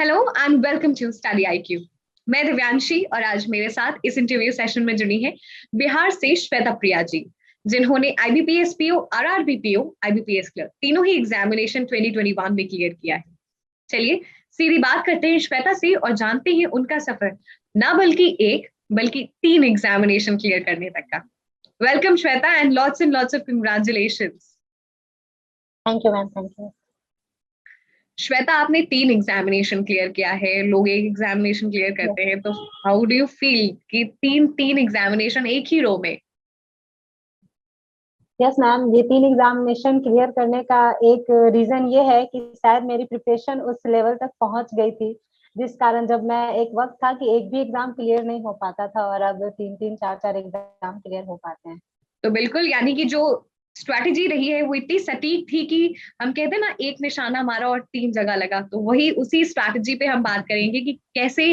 Hello and welcome to study IQ. मैं दिव्यांशी और आज मेरे साथ इस इंटरव्यू सेशन में जुड़ी है बिहार से श्वेता प्रिया जी, जिन्होंने IBPS PO, RRB PO, IBPS clear तीनों ही एग्जामिनेशन 2021 में क्लियर किया है। चलिए सीधी बात करते हैं श्वेता से और जानते हैं उनका सफर ना बल्कि एक बल्कि 3 एग्जामिनेशन क्लियर करने तक का। Welcome Shweta and lots of congratulations. Thank you ma'am, thank you. Shweta, आपने 3 एग्जामिनेशन क्लियर किया है, लोग एक एग्जामिनेशन क्लियर करते हैं, तो हाउ डू यू फील कि तीन तीन एग्जामिनेशन एक ही रो में? यस मैम, ये 3 एग्जामिनेशन क्लियर करने का एक रीजन ये है कि शायद मेरी प्रिपरेशन उस लेवल तक पहुंच गई थी, जिस कारण जब मैं एक वक्त था कि एक भी एग्जाम क्लियर नहीं हो पाता था और अब 3-3 4-4 एग्जाम क्लियर हो पाते हैं। तो बिल्कुल, यानी कि जो स्ट्रैटेजी रही है वो इतनी सटीक थी कि हम कहते हैं ना, एक निशाना मारा और 3 जगह लगा। तो वही उसी स्ट्रैटेजी पे हम बात करेंगे कि कैसे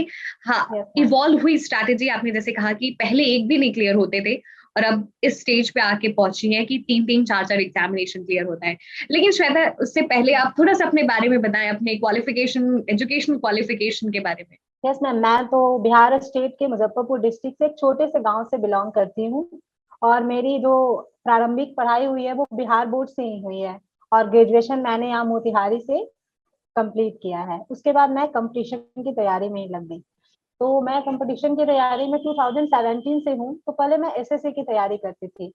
हाँ यस मैम। इवॉल्व हुई स्ट्रैटेजी। आपने जैसे कहा कि पहले एक भी नहीं क्लियर होते थे और अब इस स्टेज पे आके पहुंची है कि 3-3 4-4 एग्जामिनेशन क्लियर होता है। लेकिन श्वेता, उससे पहले आप थोड़ा सा अपने बारे में बताएं, अपने क्वालिफिकेशन, एजुकेशनल क्वालिफिकेशन के बारे में। यस मैम, मैं तो बिहार स्टेट के मुजफ्फरपुर डिस्ट्रिक्ट से एक छोटे से गांव से बिलोंग करती हूँ और मेरी जो प्रारंभिक पढ़ाई हुई है वो बिहार बोर्ड से ही हुई है और ग्रेजुएशन मैंने यहाँ मोतिहारी से कंप्लीट किया है। उसके बाद मैं कंपटीशन की तैयारी में ही लग गई। तो मैं कंपटीशन की तैयारी में 2017 से हूँ। तो पहले मैं एसएससी की तैयारी करती थी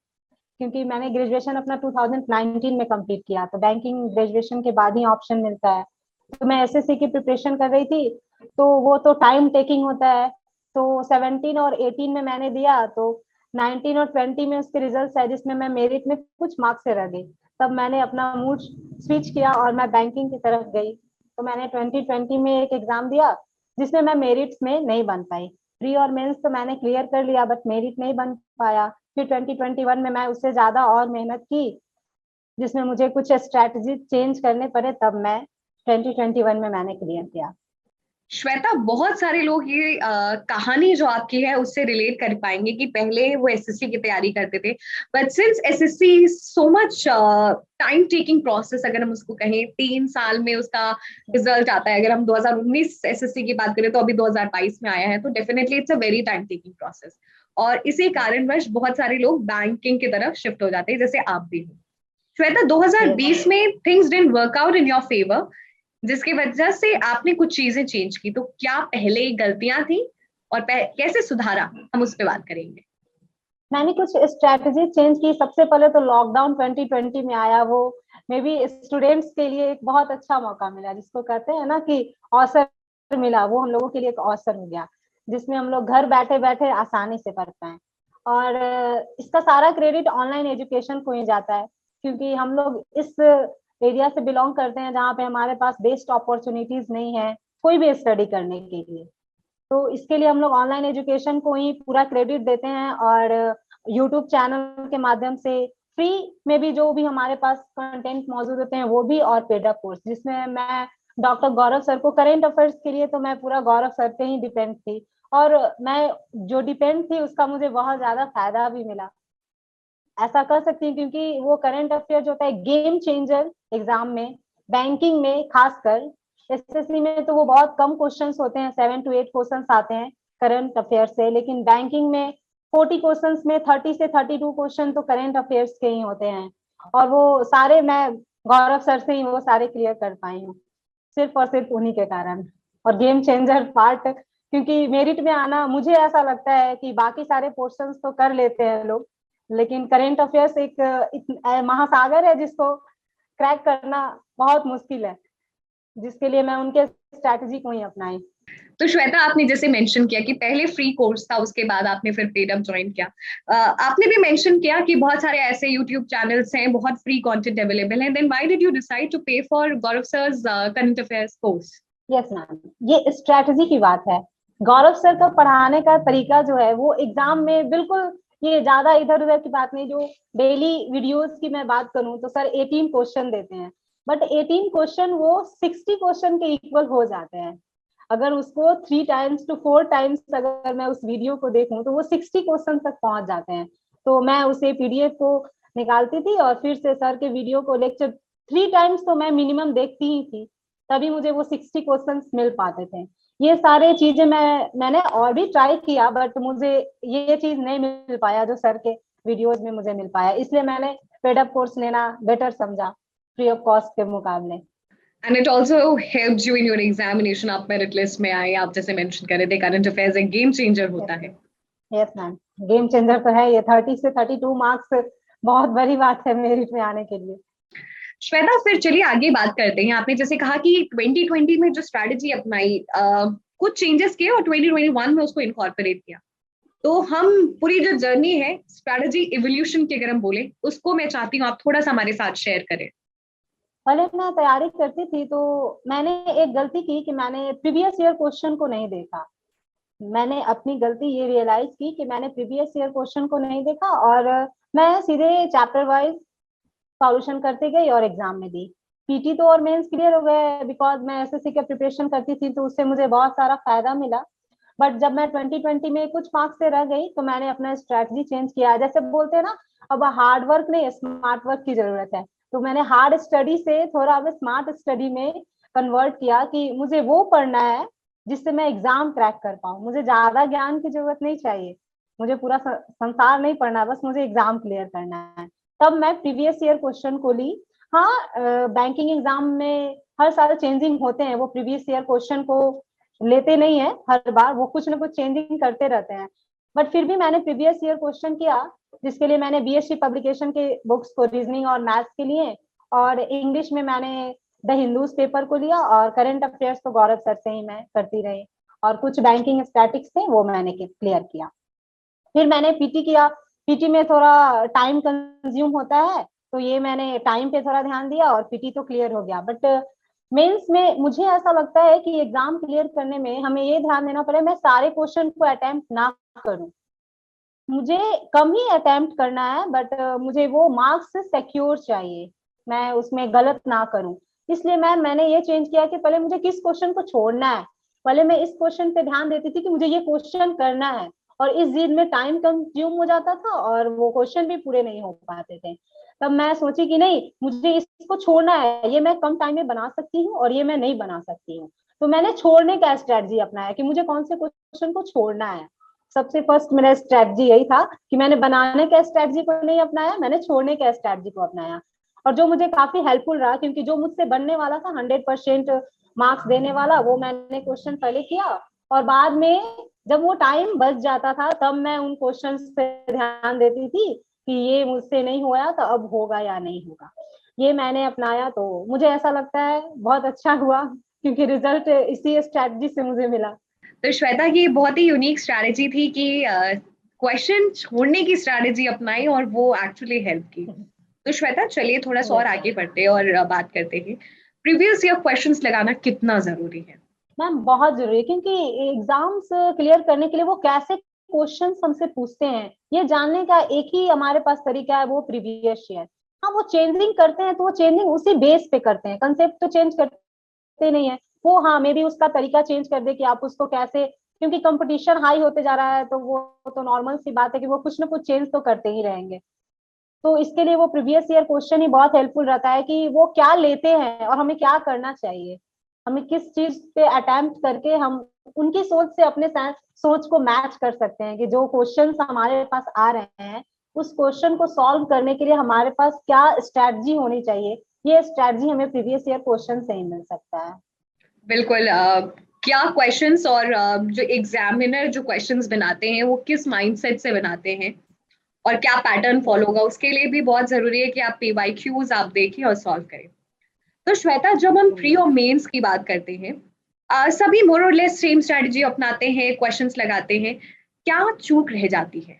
क्योंकि मैंने ग्रेजुएशन अपना 2019 में कंप्लीट किया, तो बैंकिंग ग्रेजुएशन के बाद ही ऑप्शन मिलता है। तो मैं एसएससी की प्रिपरेशन कर रही थी, तो वो तो टाइम टेकिंग होता है। तो 17 और 18 में मैंने दिया, तो 19 और 20 में उसके रिजल्ट है जिसमें मैं मेरिट में कुछ मार्क्स से रह गई। तब मैंने अपना मूड स्विच किया और मैं बैंकिंग की तरफ गई। तो मैंने 2020 में एक एग्जाम दिया जिसमें मैं मेरिट्स में नहीं बन पाई। प्री और मेंस तो मैंने क्लियर कर लिया बट मेरिट नहीं बन पाया। फिर 2021 में मैं उससे ज्यादा और मेहनत की, जिसमें मुझे कुछ स्ट्रैटेजी चेंज करने पड़े, तब मैं 2021 में मैंने क्लियर किया। श्वेता, बहुत सारे लोग ये कहानी जो आपकी है उससे रिलेट कर पाएंगे कि पहले वो एसएससी की तैयारी करते थे, but since SSC so much time taking process, अगर हम उसको कहें 3 साल में उसका रिजल्ट आता है। अगर हम 2019 एसएससी की बात करें तो अभी 2022 में आया है, तो definitely it's a very time taking process. और इसी कारणवश बहुत सारे लोग बैंकिंग की तरफ शिफ्ट हो जाते हैं, जैसे आप भी हो। श्वेता, 2020 में things didn't work out in your favour, जिसकी वजह से आपने कुछ चीजें चेंज की। तो क्या पहले गलतियां थी और कैसे सुधारा, हम उस पर बात करेंगे। मैंने कुछ स्ट्रैटेजी चेंज की। सबसे पहले तो लॉकडाउन 2020 में आया, वो मे बी स्टूडेंट्स के लिए एक बहुत अच्छा मौका मिला, जिसको कहते हैं ना कि अवसर मिला। वो हम लोगों के लिए एक अवसर हो गया जिसमें हम लोग घर बैठे बैठे आसानी से पढ़ पाए। और इसका सारा क्रेडिट ऑनलाइन एजुकेशन को ही जाता है, क्योंकि हम लोग इस एरिया से बिलोंग करते हैं जहाँ पे हमारे पास बेस्ट अपॉर्चुनिटीज नहीं है कोई भी स्टडी करने के लिए। तो इसके लिए हम लोग ऑनलाइन एजुकेशन को ही पूरा क्रेडिट देते हैं और यूट्यूब चैनल के माध्यम से फ्री में भी जो भी हमारे पास कंटेंट मौजूद होते हैं वो भी, और पेड अप कोर्स जिसमें मैं डॉक्टर गौरव सर को करेंट अफेयर्स के लिए तो मैं पूरा गौरव सर पे ही डिपेंड थी, और मैं जो डिपेंड थी उसका मुझे बहुत ज्यादा फायदा भी मिला, ऐसा कर सकती हूँ। क्योंकि वो करंट अफेयर जो होता है गेम चेंजर एग्जाम में, बैंकिंग में खासकर। एसएससी में तो वो बहुत कम क्वेश्चंस होते हैं, 7 to 8 क्वेश्चंस आते हैं करंट अफेयर से, लेकिन बैंकिंग में 40 क्वेश्चंस में 30 से 32 क्वेश्चन तो करंट अफेयर्स के ही होते हैं। और वो सारे मैं गौरव सर से ही वो सारे क्लियर कर पाई हूँ, सिर्फ और सिर्फ उन्हीं के कारण। और गेम चेंजर पार्ट, क्योंकि मेरिट में आना, मुझे ऐसा लगता है कि बाकी सारे पोर्शंस तो कर लेते हैं लोग, लेकिन करेंट अफेयर्स एक महासागर है जिसको क्रैक करना बहुत मुश्किल है, जिसके लिए मैं उनके स्ट्रैटेजी को ही अपनाई। तो श्वेता, आपने जैसे मेंशन किया कि पहले फ्री कोर्स था, उसके बाद आपने फिर पेड अप ज्वाइन किया। आपने भी मेंशन किया कि बहुत सारे ऐसे यूट्यूब चैनल्स हैं, बहुत फ्री कंटेंट अवेलेबल है। Then why did you decide to pay for Gaurav sir's current affairs course? Yes ma'am, ये स्ट्रैटेजी की बात है। गौरव सर का पढ़ाने का तरीका जो है वो एग्जाम में बिल्कुल, ये ज्यादा इधर उधर की बात नहीं। जो डेली वीडियोस की मैं बात करूं तो सर 18 क्वेश्चन देते हैं, बट 18 क्वेश्चन वो 60 क्वेश्चन के इक्वल हो जाते हैं। अगर उसको 3 times to 4 times अगर मैं उस वीडियो को देखूं तो वो 60 क्वेश्चन तक पहुंच जाते हैं। तो मैं उसे पीडीएफ को निकालती थी और फिर से सर के वीडियो को लेक्चर 3 times तो मैं मिनिमम देखती ही थी, तभी मुझे वो 60 क्वेश्चंस मिल पाते थे। ये सारे चीजें मैंने और भी ट्राई किया, बट मुझे ये चीज नहीं मिल पाया जो सर के वीडियोज में मुझे मिल पाया, इसलिए मैंने पेड अप कोर्स लेना बेटर समझा फ्री ऑफ कॉस्ट के मुकाबले। And it also helps you in your examination, आप मेरिट लिस्ट में आए, आप जैसे मेंशन कर रहे थे करंट अफेयर्स एक गेम चेंजर होता है। यस मैम, गेम चेंजर तो है ये। 30 से 32 मार्क्स बहुत बड़ी बात है मेरिट में आने के लिए। श्वेता फिर चलिए आगे बात करते हैं। आपने जैसे कहा कि 2020 में जो स्ट्रैटेजी अपनाई, कुछ चेंजेस किए और 2021 में उसको इनकॉर्पोरेट किया, तो हम पूरी जो जर्नी है स्ट्रैटेजी इवोल्यूशन की अगर हम बोले, उसको मैं चाहती हूँ आप थोड़ा सा हमारे साथ शेयर करें। पहले मैं तैयारी करती थी तो मैंने एक गलती की कि मैंने प्रीवियस ईयर क्वेश्चन को नहीं देखा। मैंने अपनी गलती ये रियलाइज की कि मैंने प्रीवियस ईयर क्वेश्चन को नहीं देखा और मैं सीधे चैप्टर वाइज सॉल्यूशन करते गई और एग्जाम में दी। पीटी तो और मेंस क्लियर हो गए बिकॉज मैं एसएससी का प्रिपरेशन करती थी, तो उससे मुझे बहुत सारा फायदा मिला। बट जब मैं 2020 में कुछ मार्क्स से रह गई तो मैंने अपना स्ट्रैटेजी चेंज किया। जैसे बोलते हैं ना, अब हार्ड वर्क नहीं, स्मार्ट वर्क की जरूरत है। तो मैंने हार्ड स्टडी से थोड़ा अब स्मार्ट स्टडी में कन्वर्ट किया कि मुझे वो पढ़ना है जिससे मैं एग्जाम क्रैक कर पाऊँ। मुझे ज्यादा ज्ञान की जरूरत नहीं चाहिए, मुझे पूरा संसार नहीं पढ़ना, बस मुझे एग्जाम क्लियर करना है। तब मैं प्रीवियस ईयर क्वेश्चन को ली। हाँ, बैंकिंग एग्जाम में हर साल चेंजिंग होते हैं, वो प्रीवियस ईयर क्वेश्चन को लेते नहीं है हर बार, वो कुछ ना कुछ चेंजिंग करते रहते हैं। बट फिर भी मैंने प्रीवियस ईयर क्वेश्चन किया, जिसके लिए मैंने बीएससी पब्लिकेशन के बुक्स को रीजनिंग और मैथ्स के लिए, और इंग्लिश में मैंने द हिंदूज पेपर को लिया, और करंट अफेयर्स तो गौरव सर से ही मैं करती रही, और कुछ बैंकिंग स्टैटिक्स थे वो मैंने क्लियर किया। फिर मैंने पीटी किया। पीटी में थोड़ा टाइम कंज्यूम होता है, तो ये मैंने टाइम पे थोड़ा ध्यान दिया और पीटी तो क्लियर हो गया। बट मेंस में मुझे ऐसा लगता है कि एग्जाम क्लियर करने में हमें ये ध्यान देना पड़े मैं सारे क्वेश्चन को अटेम्प्ट ना करूं। मुझे कम ही अटेम्प्ट करना है, बट मुझे वो मार्क्स सिक्योर चाहिए, मैं उसमें गलत ना करूं। इसलिए मैंने ये चेंज किया कि पहले मुझे किस क्वेश्चन को छोड़ना है। पहले मैं इस क्वेश्चन पे ध्यान देती थी कि मुझे ये क्वेश्चन करना है, और इस जिद में टाइम कंज्यूम हो जाता था और वो क्वेश्चन भी पूरे नहीं हो पाते थे। तब मैं सोची कि नहीं, मुझे इसको छोड़ना है, ये मैं कम टाइम में बना सकती हूँ और ये मैं नहीं बना सकती हूँ। तो मैंने छोड़ने का स्ट्रेटजी अपनाया कि मुझे कौन से क्वेश्चन को छोड़ना है। सबसे फर्स्ट मेरा स्ट्रेटजी यही था कि मैंने बनाने का स्ट्रेटजी को नहीं अपनाया, मैंने छोड़ने का स्ट्रेटजी को अपनाया। और जो मुझे काफी हेल्पफुल रहा, क्योंकि जो मुझसे बनने वाला था 100% मार्क्स देने वाला, वो मैंने क्वेश्चन पहले किया, और बाद में जब वो टाइम बच जाता था तब मैं उन क्वेश्चन पे ध्यान देती थी कि ये मुझसे नहीं हुआ तो अब होगा या नहीं होगा। ये मैंने अपनाया तो मुझे ऐसा लगता है बहुत अच्छा हुआ, क्योंकि रिजल्ट इसी स्ट्रेटजी से मुझे मिला। तो श्वेता की बहुत ही यूनिक स्ट्रैटेजी थी कि क्वेश्चन छोड़ने की स्ट्रैटेजी अपनाई और वो एक्चुअली हेल्प की। तो श्वेता चलिए थोड़ा सा और यस आगे बढ़ते हैं और बात करते हैं प्रीवियस ईयर क्वेश्चंस लगाना कितना जरूरी है। मैम, बहुत जरूरी है, क्योंकि एग्जाम्स क्लियर करने के लिए वो कैसे क्वेश्चंस हमसे पूछते हैं ये जानने का एक ही हमारे पास तरीका है, वो प्रीवियस ईयर। हाँ, वो चेंजिंग करते हैं तो वो चेंजिंग उसी बेस पे करते हैं, कंसेप्ट तो चेंज करते नहीं है वो। हाँ, मे बी उसका तरीका चेंज कर दे कि आप उसको कैसे, क्योंकि कंपटीशन हाई होते जा रहा है तो वो तो नॉर्मल सी बात है कि वो कुछ ना कुछ चेंज तो करते ही रहेंगे। तो इसके लिए वो प्रीवियस ईयर क्वेश्चन ही बहुत हेल्पफुल रहता है कि वो क्या लेते हैं और हमें क्या करना चाहिए, हमें किस चीज पे अटेम्प्ट करके हम उनकी सोच से अपने सोच को मैच कर सकते हैं कि जो क्वेश्चंस हमारे पास आ रहे हैं उस क्वेश्चन को सॉल्व करने के लिए हमारे पास क्या स्ट्रेटजी होनी चाहिए। ये स्ट्रेटजी हमें प्रीवियस ईयर क्वेश्चन से ही मिल सकता है। बिल्कुल। क्या क्वेश्चंस और जो एग्जामिनर जो क्वेश्चंस बनाते हैं वो किस माइंडसेट से बनाते हैं और क्या पैटर्न फॉलो होगा, उसके लिए भी बहुत जरूरी है कि आप पीवाईक्यूज आप देखें और सॉल्व करें। तो श्वेता जब हम प्री और मेंस की बात करते हैं, सभी मोर और लेस सेम स्ट्रेटजी अपनाते हैं, क्वेश्चंस लगाते हैं, क्या चूक रह जाती है?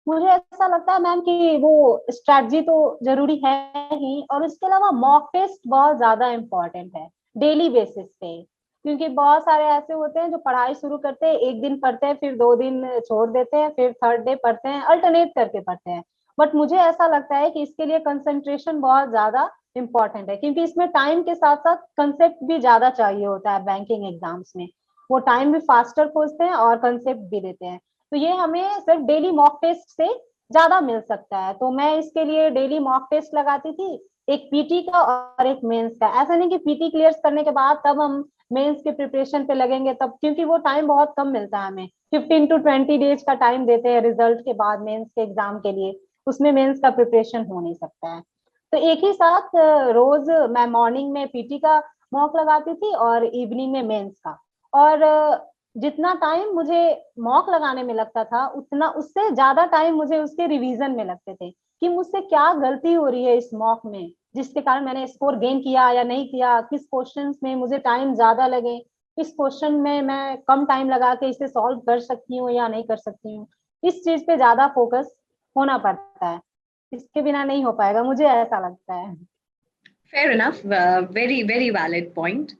मुझे ऐसा लगता है मैम कि वो स्ट्रेटजी तो जरूरी है ही, और इसके अलावा मॉक टेस्ट बहुत ज्यादा इम्पोर्टेंट है डेली बेसिस पे। क्योंकि बहुत सारे ऐसे होते हैं जो पढ़ाई शुरू करते हैं, एक दिन पढ़ते हैं, फिर 2 दिन छोड़ देते हैं, फिर थर्ड डे पढ़ते हैं, अल्टरनेट करके पढ़ते हैं। बट मुझे ऐसा लगता है कि इसके लिए कंसंट्रेशन बहुत ज्यादा इम्पोर्टेंट है, क्योंकि इसमें टाइम के साथ साथ कंसेप्ट भी ज्यादा चाहिए होता है। बैंकिंग एग्जाम्स में वो टाइम भी फास्टर खोजते हैं और कंसेप्ट भी देते हैं। तो ये हमें सिर्फ डेली मॉक टेस्ट से ज्यादा मिल सकता है, तो मैं इसके लिए डेली मॉक टेस्ट लगाती थी। एक पीटी का और एक मेंस का। ऐसा नहीं कि पीटी क्लियर करने के बाद तब हम मेंस के प्रिपरेशन पे लगेंगे तब, क्योंकि वो टाइम बहुत कम मिलता है हमें। 15 to 20 डेज का टाइम देते हैं रिजल्ट के बाद मेंस के एग्जाम के लिए, उसमें मेंस का प्रिपरेशन हो नहीं सकता है। तो एक ही साथ रोज मैं मॉर्निंग में पीटी का मॉक लगाती थी और इवनिंग में मेंस का। और जितना टाइम मुझे मॉक लगाने में लगता था उतना उससे ज्यादा टाइम मुझे उसके रिवीजन में लगते थे, कि मुझसे क्या गलती हो रही है इस मॉक में जिसके कारण मैंने स्कोर गेन किया या नहीं किया, किस क्वेश्चंस में मुझे टाइम ज्यादा लगे, किस क्वेश्चन में मैं कम टाइम लगा के इसे सॉल्व कर सकती हूँ या नहीं कर सकती हूँ। इस चीज पे ज्यादा फोकस होना पड़ता है, इसके बिना नहीं हो पाएगा, मुझे ऐसा लगता है। Fair enough, very very valid point.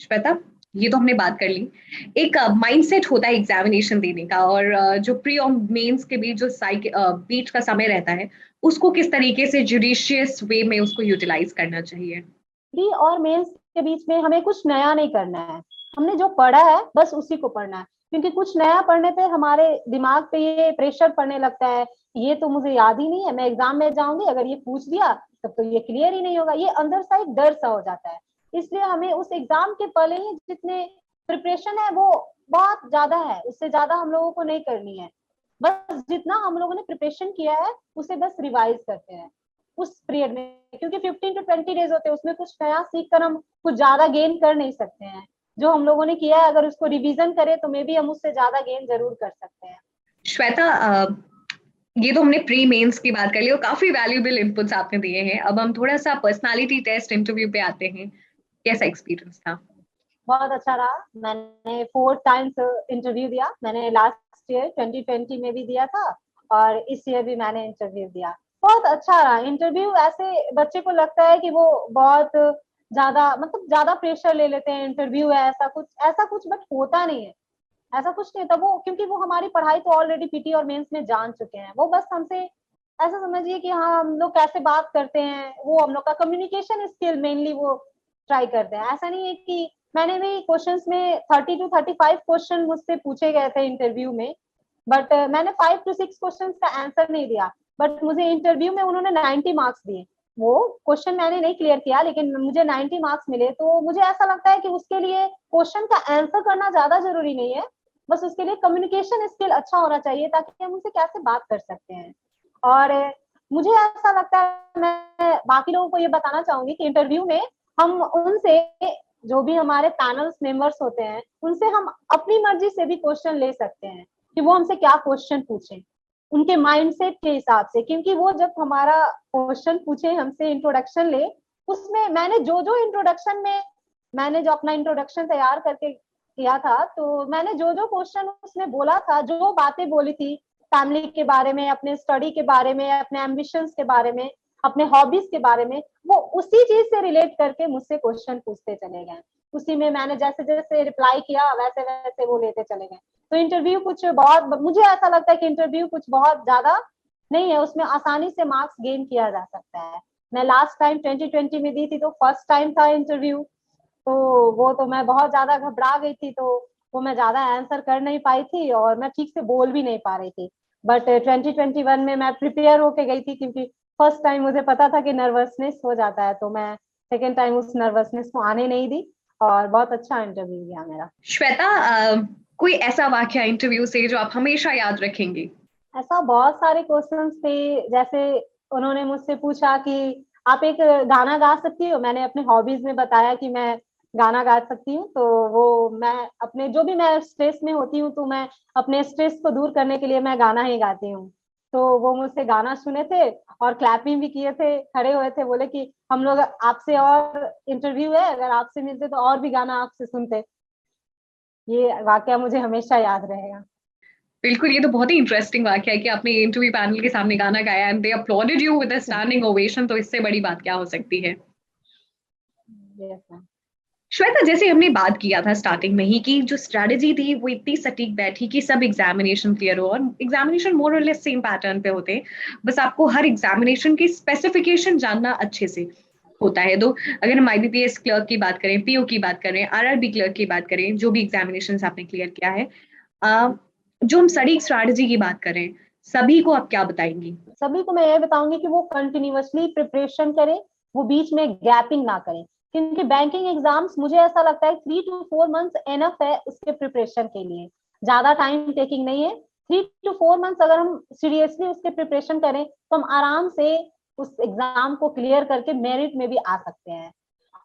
Shweta, ये तो हमने बात कर ली। एक माइंडसेट होता है एग्जामिनेशन देने का, और जो प्री और मेंस के बीच जो बीच का समय रहता है, उसको किस तरीके से जुडिशियस वे में उसको यूटिलाइज करना चाहिए। प्री और मेंस के बीच में हमें कुछ नया नहीं करना है, हमने जो पढ़ा है बस उसी को पढ़ना है। क्योंकि कुछ नया पढ़ने पे हमारे दिमाग पे ये प्रेशर पड़ने लगता है, ये तो मुझे याद ही नहीं है, मैं एग्जाम में जाऊंगी अगर ये पूछ दिया तब तो ये क्लियर ही नहीं होगा, ये अंदर सा एक डर सा हो जाता है। इसलिए हमें उस एग्जाम के पहले ही जितने प्रिपरेशन है वो बहुत ज्यादा है, उससे ज्यादा हम लोगों को नहीं करनी है। बस जितना हम लोगों ने प्रिपरेशन किया है उसे बस रिवाइज करते हैं उस पीरियड में, क्योंकि 15 to 20 डेज होते हैं, उसमें कुछ नया सीख कर हम कुछ ज्यादा गेन कर नहीं सकते हैं। जो हम लोगों ने किया है अगर उसको रिवीजन करें तो मे बी हम उससे ज्यादा गेन जरूर कर सकते हैं। श्वेता, ये तो हमने प्री मेंस की बात कर ली और काफी वैल्यूएबल इनपुट्स आपने दिए हैं। अब हम थोड़ा सा पर्सनालिटी टेस्ट इंटरव्यू पे आते हैं। कैसा एक्सपीरियंस था। बहुत अच्छा रहा। मैंने 4 टाइम्स इंटरव्यू दिया, मैंने लास्ट ईयर 2020 में भी दिया था और इस ईयर भी मैंने इंटरव्यू दिया। बहुत अच्छा रहा इंटरव्यू। ऐसे बच्चे को लगता है कि वो बहुत ज्यादा मतलब ज्यादा प्रेशर ले लेते हैं, इंटरव्यू है ऐसा कुछ बट होता नहीं है। ऐसा कुछ नहीं होता, वो क्योंकि वो हमारी पढ़ाई तो ऑलरेडी पीटी और मेंस में जान चुके हैं, वो बस हमसे ऐसा समझिए कि हाँ हम लोग कैसे बात करते हैं, वो हम लोग का कम्युनिकेशन स्किल मेनली वो ट्राई करते हैं। ऐसा नहीं है कि मैंने भी क्वेश्चंस में 30 to 35 क्वेश्चन मुझसे पूछे गए थे इंटरव्यू में, बट मैंने 5 to 6 क्वेश्चन का आंसर नहीं दिया, बट मुझे इंटरव्यू में उन्होंने 90 मार्क्स दिए। वो क्वेश्चन मैंने नहीं क्लियर किया लेकिन मुझे 90 मार्क्स मिले, तो मुझे ऐसा लगता है कि उसके लिए क्वेश्चन का आंसर करना ज्यादा जरूरी नहीं है, बस उसके लिए कम्युनिकेशन स्किल अच्छा होना चाहिए ताकि हम उनसे कैसे बात कर सकते हैं। और मुझे ऐसा लगता है, मैं बाकी लोगों को ये बताना चाहूंगी कि इंटरव्यू में हम उनसे, जो भी हमारे पैनल्स मेंबर्स होते हैं उनसे हम अपनी मर्जी से भी क्वेश्चन ले सकते हैं कि वो हमसे क्या क्वेश्चन पूछे उनके माइंडसेट के हिसाब से। क्योंकि वो जब हमारा क्वेश्चन पूछे हमसे, इंट्रोडक्शन ले, उसमें मैंने जो जो इंट्रोडक्शन में मैंने जो अपना इंट्रोडक्शन तैयार करके किया था, तो मैंने जो जो क्वेश्चन उसमें बोला था, जो बातें बोली थी फैमिली के बारे में, अपने स्टडी के बारे में, अपने एम्बिशंस के बारे में, अपने हॉबीज के बारे में, वो उसी चीज से रिलेट करके मुझसे क्वेश्चन पूछते चले गए। उसी में मैंने जैसे जैसे रिप्लाई किया वैसे वैसे वो लेते चले गए। तो इंटरव्यू कुछ बहुत, मुझे ऐसा लगता है कि इंटरव्यू कुछ बहुत ज्यादा नहीं है, उसमें आसानी से मार्क्स गेन किया जा सकता है। मैं लास्ट टाइम 2020 में दी थी तो फर्स्ट टाइम था इंटरव्यू, तो वो तो मैं बहुत ज्यादा घबरा गई थी, तो वो मैं ज्यादा आंसर कर नहीं पाई थी और मैं ठीक से बोल भी नहीं पा रही थी। बट 2021 में मैं प्रिपेयर होके गई थी, क्योंकि फर्स्ट टाइम मुझे पता था कि नर्वसनेस हो जाता है, तो मैं सेकेंड टाइम उस नर्वसनेस को आने नहीं दी और बहुत अच्छा इंटरव्यू गया मेरा। श्वेता, कोई ऐसा वाक्य इंटरव्यू से जो आप हमेशा याद रखेंगे। ऐसा बहुत सारे क्वेश्चंस थे, जैसे उन्होंने मुझसे पूछा कि आप एक गाना गा सकती हो, मैंने अपने हॉबीज में बताया कि मैं गाना गा सकती हूँ, तो वो मैं अपने जो भी मैं स्ट्रेस में होती हूँ तो मैं अपने स्ट्रेस को दूर करने के लिए मैं गाना ही गाती हूँ। तो वो मुझसे गाना सुने थे और क्लैपिंग भी किए थे, खड़े हुए थे, बोले कि हम लोग आपसे और इंटरव्यू है, अगर आपसे मिलते तो और भी गाना आपसे सुनते। ये वाकया मुझे हमेशा याद रहेगा। बिल्कुल, ये तो बहुत ही इंटरेस्टिंग वाक्य है कि आपने इंटरव्यू पैनल के सामने गाना गाया and they uploaded you with a standing ovation. तो इससे बड़ी बात क्या हो सकती है। Yes ma'am. श्वेता, जैसे हमने बात किया था स्टार्टिंग में ही कि जो स्ट्रेटेजी थी वो इतनी सटीक बैठी कि सब एग्जामिनेशन क्लियर हो, और एग्जामिनेशन मोर और लेस सेम पैटर्न पे होते हैं। बस आपको हर एग्जामिनेशन की स्पेसिफिकेशन जानना अच्छे से होता है। तो अगर हम आईबीपीएस क्लर्क की बात करें, पीओ की बात करें, आरआरबी क्लर्क की बात करें, जो भी एग्जामिनेशन आपने क्लियर किया है, जो हम स्टडी स्ट्रैटेजी की बात करें, सभी को आप क्या बताएंगी? सभी को मैं ये बताऊंगी कि वो कंटिन्यूअसली प्रिपरेशन करें, वो बीच में गैपिंग ना करें, क्योंकि बैंकिंग एग्जाम्स मुझे ऐसा लगता है 3 to 4 मंथ्स एनफ है उसके प्रिपरेशन के लिए, ज्यादा टाइम टेकिंग नहीं है। 3 to 4 मंथ्स अगर हम सीरियसली उसके प्रिपरेशन करें तो हम आराम से उस एग्जाम को क्लियर करके मेरिट में भी आ सकते हैं।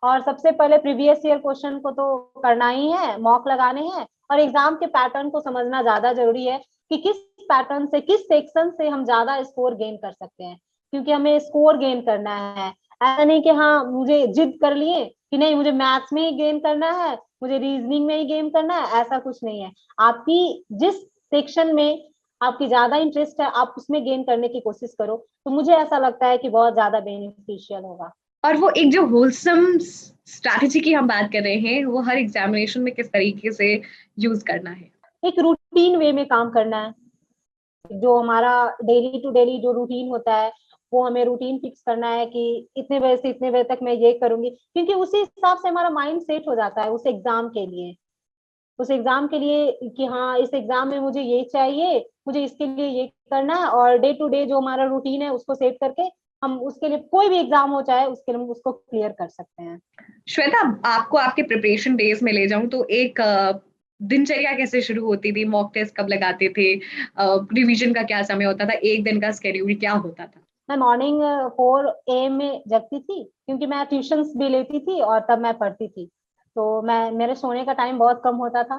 और सबसे पहले प्रीवियस ईयर क्वेश्चन को तो करना ही है, मॉक लगाने हैं, और एग्जाम के पैटर्न को समझना ज्यादा जरूरी है कि किस पैटर्न से, किस सेक्शन से हम ज्यादा स्कोर गेन कर सकते हैं, क्योंकि हमें स्कोर गेन करना है। ऐसा नहीं कि हाँ मुझे जिद कर लिए कि नहीं मुझे मैथ्स में ही गेन करना है, मुझे रीजनिंग में ही गेन करना है, ऐसा कुछ नहीं है। आपकी जिस सेक्शन में आपकी ज्यादा इंटरेस्ट है आप उसमें गेन करने की कोशिश करो, तो मुझे ऐसा लगता है कि बहुत ज्यादा बेनिफिशियल होगा। और वो एक जो होलसम स्ट्रैटेजी की हम बात कर रहे हैं, वो हर एग्जामिनेशन में किस तरीके से यूज करना है? एक रूटीन वे में काम करना है, जो हमारा डेली टू डेली जो रूटीन होता है वो हमें रूटीन फिक्स करना है कि इतने बजे से इतने बजे तक मैं ये करूंगी, क्योंकि उसी हिसाब से हमारा माइंड सेट हो जाता है उस एग्जाम के लिए, उस एग्जाम के लिए कि हाँ इस एग्जाम में मुझे ये चाहिए, मुझे इसके लिए ये करना है, और डे टू डे जो हमारा रूटीन है उसको सेट करके हम उसके लिए कोई भी एग्जाम हो चाहे उसके लिए हम उसको क्लियर कर सकते हैं। श्वेता, आपको आपके प्रिपरेशन डेज में ले जाऊं तो एक दिनचर्या कैसे शुरू होती थी? मॉक टेस्ट कब लगाते थे? रिवीजन का क्या समय होता था? एक दिन का स्केड्यूल क्या होता था? मैं मॉर्निंग 4 AM में जगती थी, क्योंकि मैं ट्यूशंस भी लेती थी और तब मैं पढ़ती थी, तो मैं मेरे सोने का टाइम बहुत कम होता था,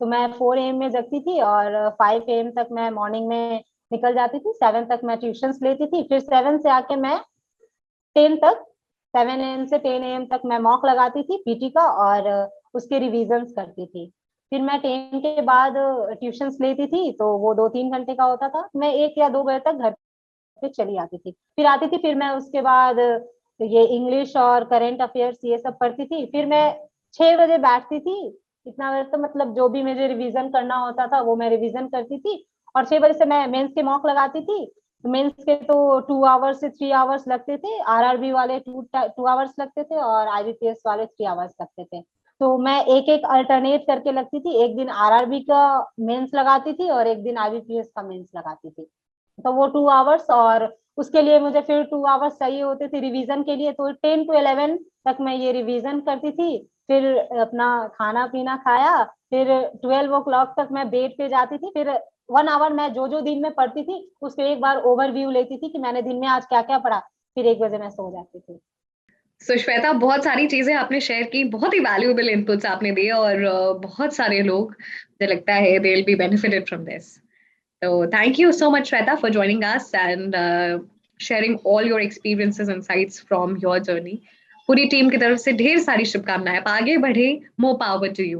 तो मैं 4 AM में जगती थी और 5 AM तक मैं मॉर्निंग में निकल जाती थी। 7 तक मैं ट्यूशंस लेती थी, फिर 7 से आके मैं 10 तक, 7 AM से 10 AM तक मैं मॉक लगाती थी पीटी का, और उसके रिविजन्स करती थी। फिर मैं 10 के बाद ट्यूशंस लेती थी, तो वो 2-3 घंटे का होता था, मैं 1 या 2 बजे तक घर पे चली आती थी। फिर आती थी, फिर मैं उसके बाद ये इंग्लिश और करंट अफेयर्स ये सब पढ़ती थी, फिर मैं 6 बजे बैठती थी। इतना बजे तो मतलब जो भी मुझे रिवीजन करना होता था वो मैं रिवीजन करती थी, और 6 बजे से मैं मेंस के मॉक लगाती थी। मेंस के तो 2 आवर्स से 3 आवर्स लगते थे, आरआरबी वाले 2 आवर्स लगते थे, और आईबीपीएस वाले 3 आवर्स लगते थे। तो मैं एक एक अल्टरनेट करके लगती थी, एक दिन आरआरबी का मेंस लगाती थी और एक दिन आईबीपीएस का मेंस लगाती थी। तो वो 2 आवर्स, और उसके लिए मुझे फिर 2 आवर्स चाहिए होते थे रिवीजन के लिए, तो 10 to 11 तक मैं ये रिवीजन करती थी। फिर अपना खाना पीना खाया, फिर 12 o'clock तक मैं बेड पे जाती थी, फिर 1 आवर मैं जो जो दिन में पढ़ती थी उसको एक बार ओवरव्यू लेती थी कि मैंने दिन में आज क्या क्या पढ़ा, फिर 1 बजे मैं सो जाती थी। सो श्वेता, बहुत सारी चीजें आपने शेयर की, बहुत ही वैल्यूएबल इनपुट्स आपने दिए, और बहुत सारे लोग, मुझे लगता है, they will be benefited from this. So thank you so much, Shweta, for joining us and sharing all your experiences and insights from your journey. पूरी टीम की तरफ से ढेर सारी शुभकामनाएं, आप आगे बढ़े, more power to you.